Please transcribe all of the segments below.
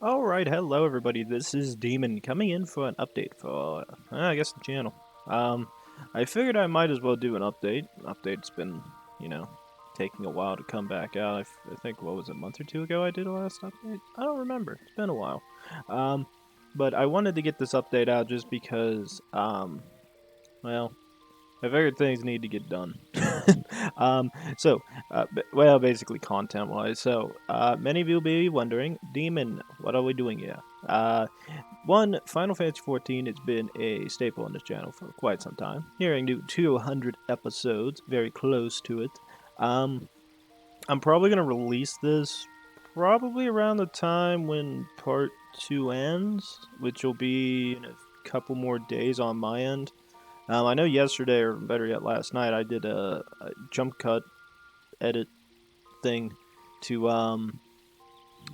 Alright, hello everybody, this is Demon coming in for an update for, I guess, the channel. I figured I might as well do an update. Update's been, you know, taking a while to come back out. I think, what was it, a month or two ago I did a last update? I don't remember, it's been a while. Um, but I wanted to get this update out just because, well, I figured things need to get done. um, well, basically content-wise. Many of you may be wondering, Demon, what are we doing here? One, Final Fantasy XIV has been a staple on this channel for quite some time, nearing new 200 episodes, very close to it. Um, I'm probably going to release this probably around the time when Part 2 ends, which will be in a couple more days on my end. I know yesterday, or better yet, last night, I did a jump cut edit thing to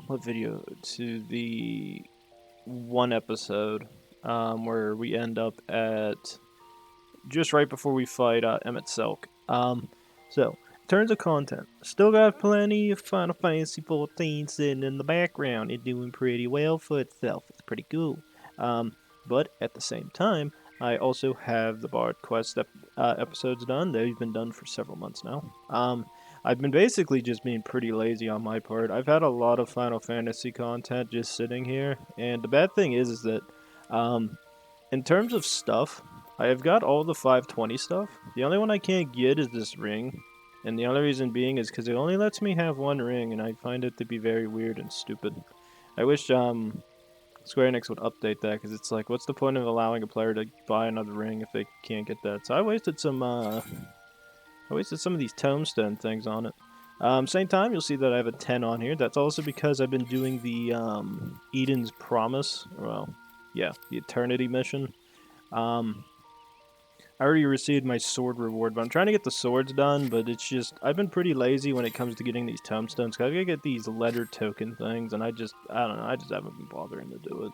what video? To the one episode where we end up at just right before we fight Emmett Selk. So, in terms of content, still got plenty of Final Fantasy XIV sitting in the background and doing pretty well for itself. It's pretty cool. But at the same time, I also have the Bard Quest episodes done. They've been done for several months now. I've been basically just being pretty lazy on my part. I've had a lot of Final Fantasy content just sitting here, and the bad thing is that, in terms of stuff, I have got all the 520 stuff. The only one I can't get is this ring, and the only reason being is because it only lets me have one ring, and I find it to be very weird and stupid. I wish Square Enix would update that, because it's like, what's the point of allowing a player to buy another ring if they can't get that? So I wasted some of these tombstone things on it. Same time, you'll see that I have a 10 on here. That's also because I've been doing the Eden's Promise. Well, yeah, the Eternity mission. Um, I already received my sword reward, but I'm trying to get the swords done, but it's just, I've been pretty lazy when it comes to getting these tombstones, because I gotta get these letter token things, and I don't know, I just haven't been bothering to do it.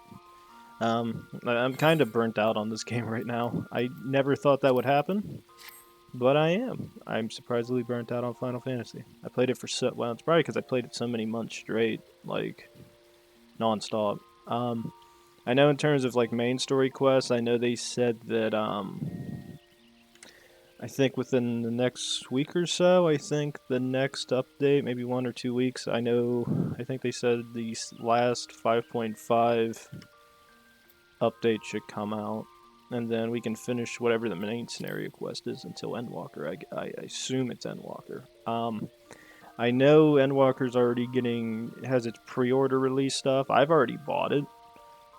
I'm kind of burnt out on this game right now. I never thought that would happen, but I am. I'm surprisingly burnt out on Final Fantasy. I played it for well, it's probably because I played it so many months straight, like, non-stop. I know in terms of, like, main story quests, I know they said that, I think within the next week or so, I think the next update, maybe 1 or 2 weeks, I think they said the last 5.5 update should come out, and then we can finish whatever the main scenario quest is until Endwalker. I assume it's Endwalker. I know Endwalker's already has its pre-order release stuff. I've already bought it.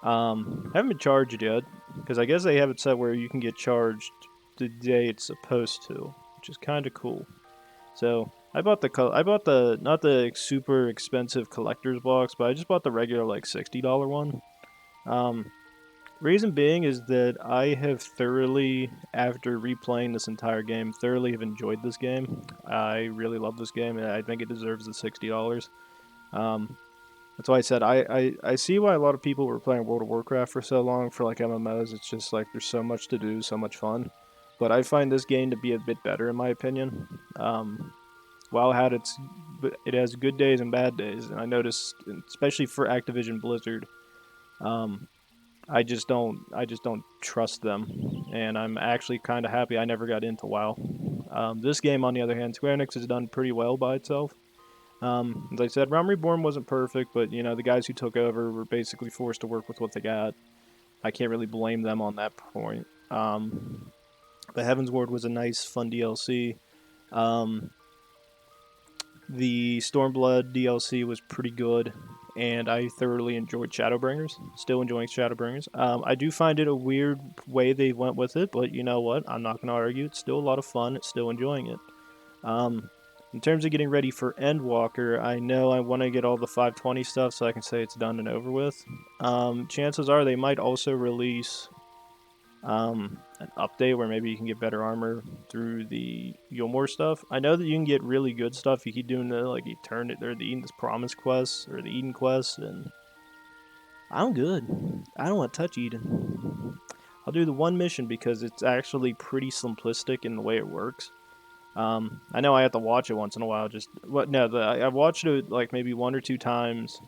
Haven't been charged yet, because I guess they have it set where you can get charged the day it's supposed to, which is kind of cool. So I bought the not the super expensive collector's box, but I just bought the regular like $60 one. Um, Reason being is that I have thoroughly, after replaying this entire game, thoroughly have enjoyed this game. I really love this game, and I think it deserves the $60. Um, that's why I said I see why a lot of people were playing World of Warcraft for so long for like MMOs. It's just like there's so much to do, so much fun. But I find this game to be a bit better in my opinion. While it has good days and bad days, and I noticed, especially for Activision Blizzard, um, I just don't trust them, and I'm actually kind of happy I never got into WoW. This game, on the other hand, Square Enix has done pretty well by itself. As I said, Realm Reborn wasn't perfect, but you know the guys who took over were basically forced to work with what they got. I can't really blame them on that point. The Heaven's Ward was a nice, fun DLC. Um, the Stormblood DLC was pretty good, and I thoroughly enjoyed Shadowbringers. Still enjoying Shadowbringers. I do find it a weird way they went with it, but you know what? I'm not going to argue. It's still a lot of fun. It's still enjoying it. Um, in terms of getting ready for Endwalker, I know I want to get all the 520 stuff so I can say it's done and over with. Chances are they might also release an update where maybe you can get better armor through the Yulmore stuff. I know that you can get really good stuff. You keep doing the like Eternity or the Eden's Promise quests or the Eden quest, and I'm good. I don't want to touch Eden. I'll do the one mission because it's actually pretty simplistic in the way it works. I know I have to watch it once in a while. Just what? No, I've watched it like maybe 1 or 2 times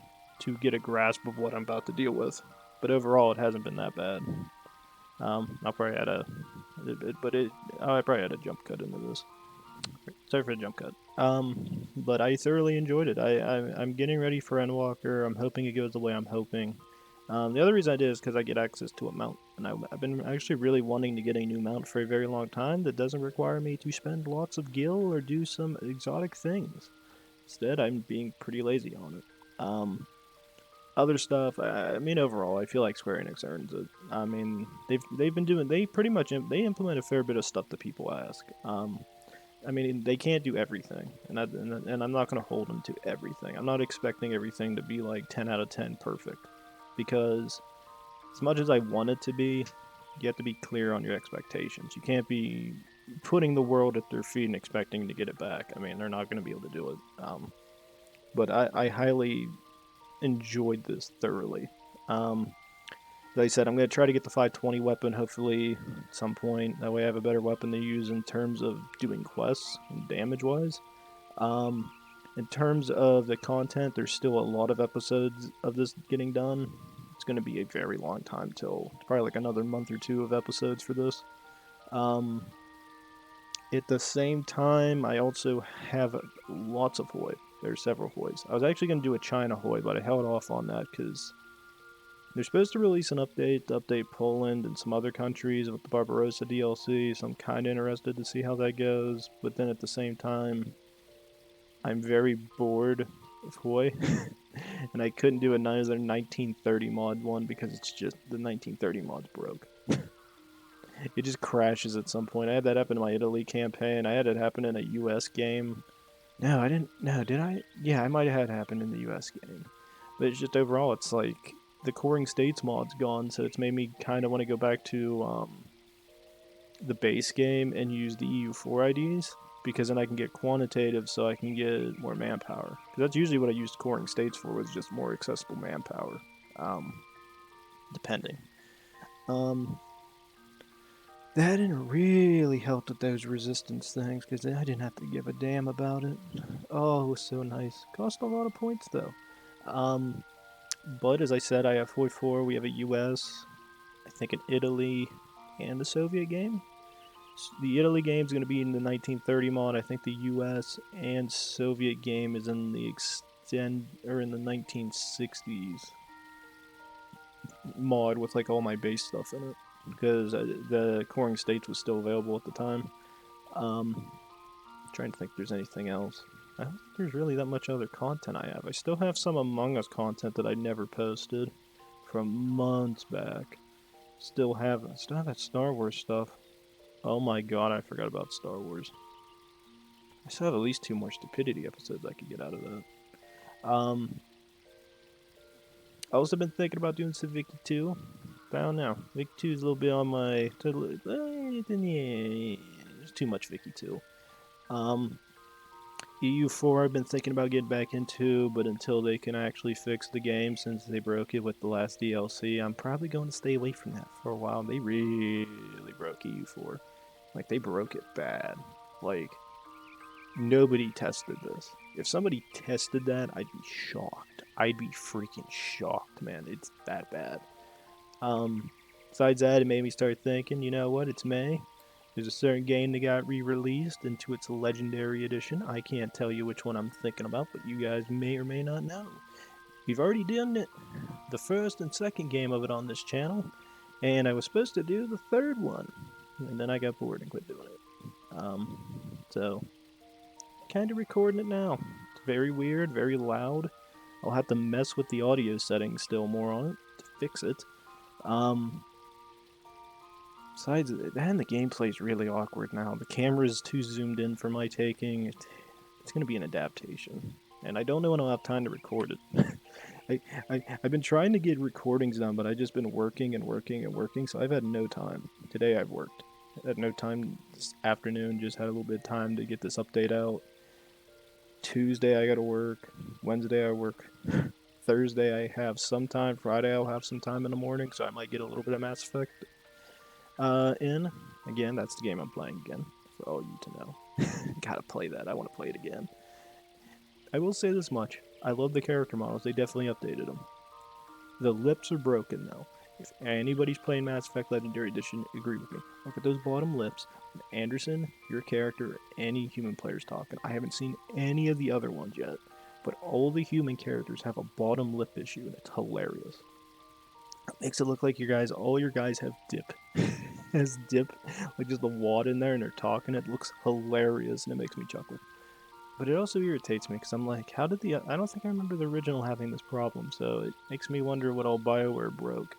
to get a grasp of what I'm about to deal with. But overall, it hasn't been that bad. I'll probably add a, but it, I probably had a jump cut into this. Sorry for the jump cut. But I thoroughly enjoyed it. I'm getting ready for Endwalker. I'm hoping it goes the way I'm hoping. The other reason I did is because I get access to a mount, and I've been actually really wanting to get a new mount for a very long time that doesn't require me to spend lots of gil or do some exotic things. Instead, I'm being pretty lazy on it. Other stuff, I mean, overall, I feel like Square Enix earns it. I mean, they've been doing, they pretty much they implement a fair bit of stuff that people ask. I mean, they can't do everything, and I'm not going to hold them to everything. I'm not expecting everything to be like 10 out of 10 perfect, because as much as I want it to be, you have to be clear on your expectations. You can't be putting the world at their feet and expecting to get it back. I mean, they're not going to be able to do it. But I highly enjoyed this thoroughly. Like I said, I'm going to try to get the 520 weapon, hopefully, at some point. That way I have a better weapon to use in terms of doing quests and damage-wise. In terms of the content, there's still a lot of episodes of this getting done. It's going to be a very long time till probably like another month or two of episodes for this. At the same time, I also have lots of Hoi. There's several Hois. I was actually going to do a China Hoi, but I held off on that because they're supposed to release an update to update Poland and some other countries with the Barbarossa DLC, so I'm kind of interested to see how that goes. But then at the same time, I'm very bored of Hoi, and I couldn't do another 1930 mod one because it's just the 1930 mod's broke. It just crashes at some point. I had that happen in my Italy campaign. I had it happen in a US game. No, I didn't. No, did I? Yeah, I might have had it happen in the US game. But it's just overall, it's like the Coring States mod's gone, so it's made me kind of want to go back to the base game and use the EU4 IDs, because then I can get quantitative so I can get more manpower. Because that's usually what I used Coring States for, was just more accessible manpower, depending. That didn't really help with those resistance things, because I didn't have to give a damn about it. Oh, it was so nice. Cost a lot of points, though. But as I said, I have 44. We have a US, I think an Italy, and a Soviet game. The Italy game is going to be in the 1930 mod. I think the US and Soviet game is in the in the 1960s mod with like all my base stuff in it, because the Coring States was still available at the time. Trying to think if there's anything else. I don't think there's really that much other content I have. I still have some Among Us content that I never posted from months back. Still have that Star Wars stuff. Oh my god, I forgot about Star Wars. I still have at least 2 more stupidity episodes I could get out of that. I also been thinking about doing some Vicky 2. But I don't know. Vicky 2 is a little bit on my... There's too much Vicky 2. EU4 I've been thinking about getting back into, but until they can actually fix the game, since they broke it with the last DLC, I'm probably going to stay away from that for a while. They really broke EU4. Like, they broke it bad. Like, nobody tested this. If somebody tested that, I'd be shocked. I'd be freaking shocked, man. It's that bad. Besides that, it made me start thinking, you know what, it's May. There's a certain game that got re-released into its Legendary Edition. I can't tell you which one I'm thinking about, but you guys may or may not know. We've already done it, the first and second game of it on this channel, and I was supposed to do the third one, and then I got bored and quit doing it. So, kind of recording it now. It's very weird, very loud. I'll have to mess with the audio settings still more on it to fix it. Besides that, and the gameplay's really awkward now. The camera's too zoomed in for my taking. It's going to be an adaptation. And I don't know when I'll have time to record it. I've been trying to get recordings done, but I've just been working and working and working, so I've had no time. Today I've worked. I had no time this afternoon, just had a little bit of time to get this update out. Tuesday I gotta work. Wednesday I work. Thursday I have some time. Friday I'll have some time in the morning, so I might get a little bit of Mass Effect in. Again, that's the game I'm playing again, for all you to know. Gotta play that. I want to play it again. I will say this much. I love the character models. They definitely updated them. The lips are broken though. If anybody's playing Mass Effect Legendary Edition, agree with me. Look at those bottom lips. When Anderson, your character, any human players talking. I haven't seen any of the other ones yet, but all the human characters have a bottom lip issue, and it's hilarious. It makes it look like all your guys have dip. Has dip, like just the wad in there, and they're talking. It looks hilarious, and it makes me chuckle. But it also irritates me because I'm like, how did the? I don't think I remember the original having this problem, so it makes me wonder what all Bioware broke.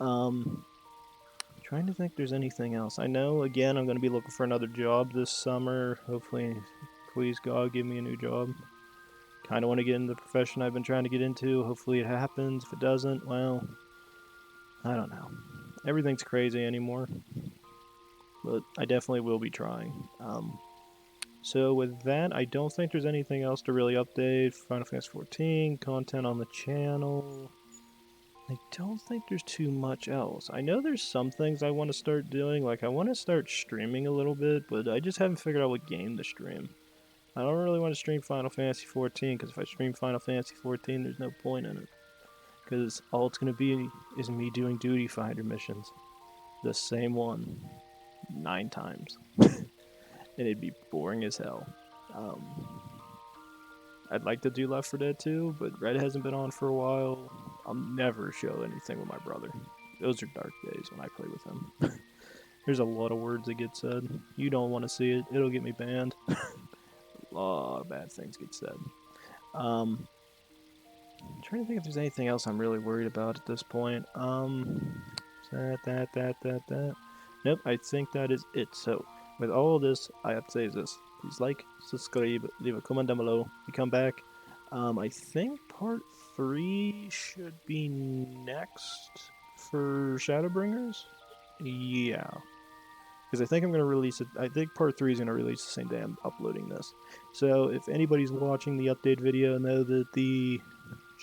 Trying to think if there's anything else. I know, again, I'm going to be looking for another job this summer. Hopefully, please God, give me a new job. Kind of want to get into the profession I've been trying to get into. Hopefully, it happens. If it doesn't, well, I don't know. Everything's crazy anymore, but I definitely will be trying. So with that, I don't think there's anything else to really update. Final Fantasy XIV, content on the channel. I don't think there's too much else. I know there's some things I want to start doing, like I want to start streaming a little bit, but I just haven't figured out what game to stream. I don't really want to stream Final Fantasy XIV, because if I stream Final Fantasy XIV, there's no point in it. Because all it's going to be is me doing Duty Finder missions. The same one. 9 times. And it'd be boring as hell. I'd like to do Left 4 Dead 2, but Red hasn't been on for a while. I'll never show anything with my brother. Those are dark days when I play with him. There's a lot of words that get said. You don't want to see it. It'll get me banned. A lot of bad things get said. I'm trying to think if there's anything else I'm really worried about at this point. That. Nope, I think that is it. So, with all of this, I have to say is this. Please like, subscribe, leave a comment down below. We come back. I think part 3 should be next for Shadowbringers. Yeah. Because I think I'm going to release it. I think part 3 is going to release the same day I'm uploading this. So if anybody's watching the update video, know that the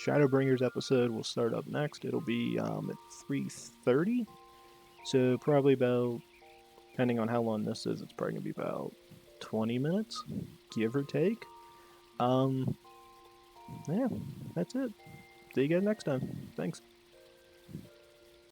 Shadowbringers episode will start up next. It'll be at 3:30. So probably about, depending on how long this is, it's probably going to be about 20 minutes, give or take. Yeah, that's it. See you guys next time. Thanks.